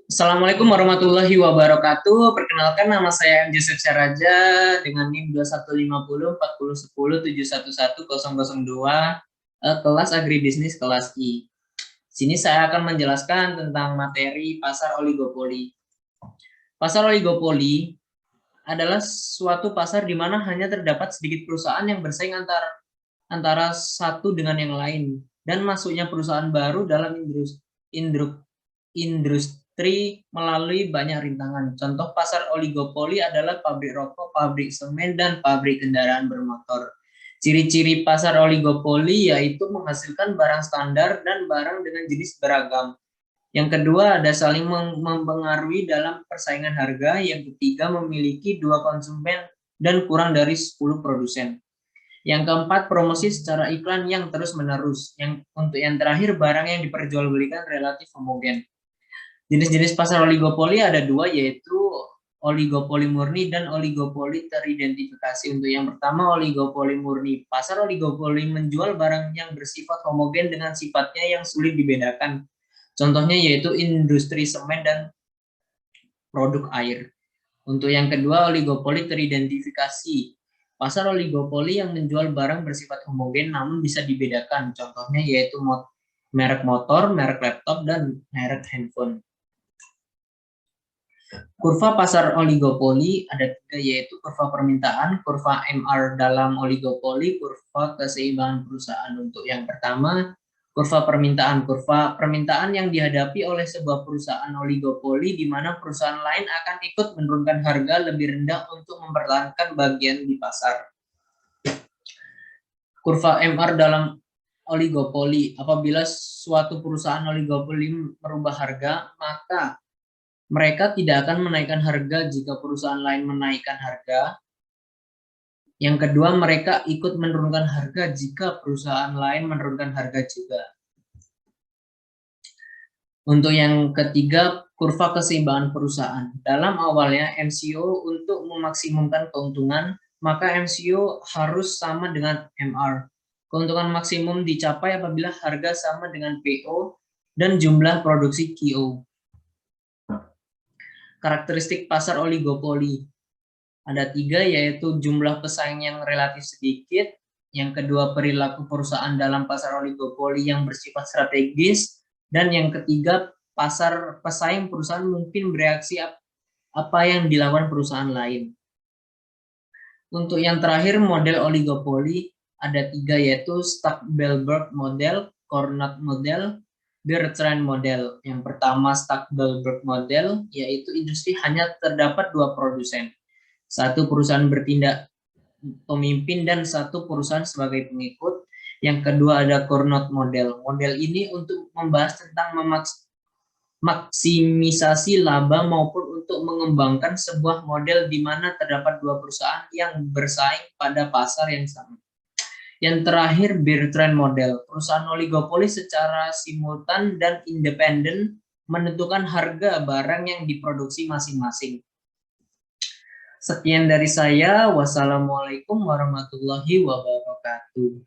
Assalamualaikum warahmatullahi wabarakatuh. Perkenalkan, nama saya M. Joseph Syaraja dengan NIM 2150 4010711002, kelas agribisnis kelas I. Sini saya akan menjelaskan tentang materi pasar oligopoli. Pasar oligopoli adalah suatu pasar di mana hanya terdapat sedikit perusahaan yang bersaing antara satu dengan yang lain, dan masuknya perusahaan baru dalam industri melalui banyak rintangan. Contoh pasar oligopoli adalah pabrik rokok, pabrik semen, dan pabrik kendaraan bermotor. Ciri-ciri pasar oligopoli yaitu menghasilkan barang standar dan barang dengan jenis beragam. Yang kedua, ada saling mempengaruhi dalam persaingan harga. Yang ketiga, memiliki dua konsumen dan kurang dari 10 produsen. Yang keempat, promosi secara iklan yang terus-menerus. Untuk yang terakhir, barang yang diperjualbelikan relatif homogen. Jenis-jenis pasar oligopoli ada dua, yaitu oligopoli murni dan oligopoli teridentifikasi. Untuk yang pertama, oligopoli murni. Pasar oligopoli menjual barang yang bersifat homogen dengan sifatnya yang sulit dibedakan. Contohnya yaitu industri semen dan produk air. Untuk yang kedua, oligopoli teridentifikasi. Pasar oligopoli yang menjual barang bersifat homogen namun bisa dibedakan. Contohnya yaitu merek motor, merek laptop, dan merek handphone. Kurva pasar oligopoli ada tiga, yaitu kurva permintaan, kurva MR dalam oligopoli, kurva keseimbangan perusahaan. Untuk yang pertama, kurva permintaan. Kurva permintaan yang dihadapi oleh sebuah perusahaan oligopoli di mana perusahaan lain akan ikut menurunkan harga lebih rendah untuk mempertahankan bagian di pasar. Kurva MR dalam oligopoli. Apabila suatu perusahaan oligopoli merubah harga, maka mereka tidak akan menaikkan harga jika perusahaan lain menaikkan harga. Yang kedua, mereka ikut menurunkan harga jika perusahaan lain menurunkan harga juga. Untuk yang ketiga, kurva keseimbangan perusahaan. Dalam awalnya, MCO untuk memaksimumkan keuntungan, maka MCO harus sama dengan MR. Keuntungan maksimum dicapai apabila harga sama dengan PO dan jumlah produksi QO. Karakteristik pasar oligopoli ada tiga, yaitu jumlah pesaing yang relatif sedikit. Yang kedua, perilaku perusahaan dalam pasar oligopoli yang bersifat strategis. Dan yang ketiga, pasar pesaing perusahaan mungkin bereaksi apa yang dilakukan perusahaan lain. Untuk yang terakhir, model oligopoli ada tiga, yaitu Stuck-Belberg model, Cornut model, Bertrand model. Yang pertama, Stuck-Belberg model, yaitu industri hanya terdapat dua produsen. Satu perusahaan bertindak pemimpin dan satu perusahaan sebagai pengikut. Yang kedua ada Cornut model. Model ini untuk membahas tentang maksimisasi laba maupun untuk mengembangkan sebuah model di mana terdapat dua perusahaan yang bersaing pada pasar yang sama. Yang terakhir, Bertrand model. Perusahaan oligopoli secara simultan dan independen menentukan harga barang yang diproduksi masing-masing. Sekian dari saya. Wassalamualaikum warahmatullahi wabarakatuh.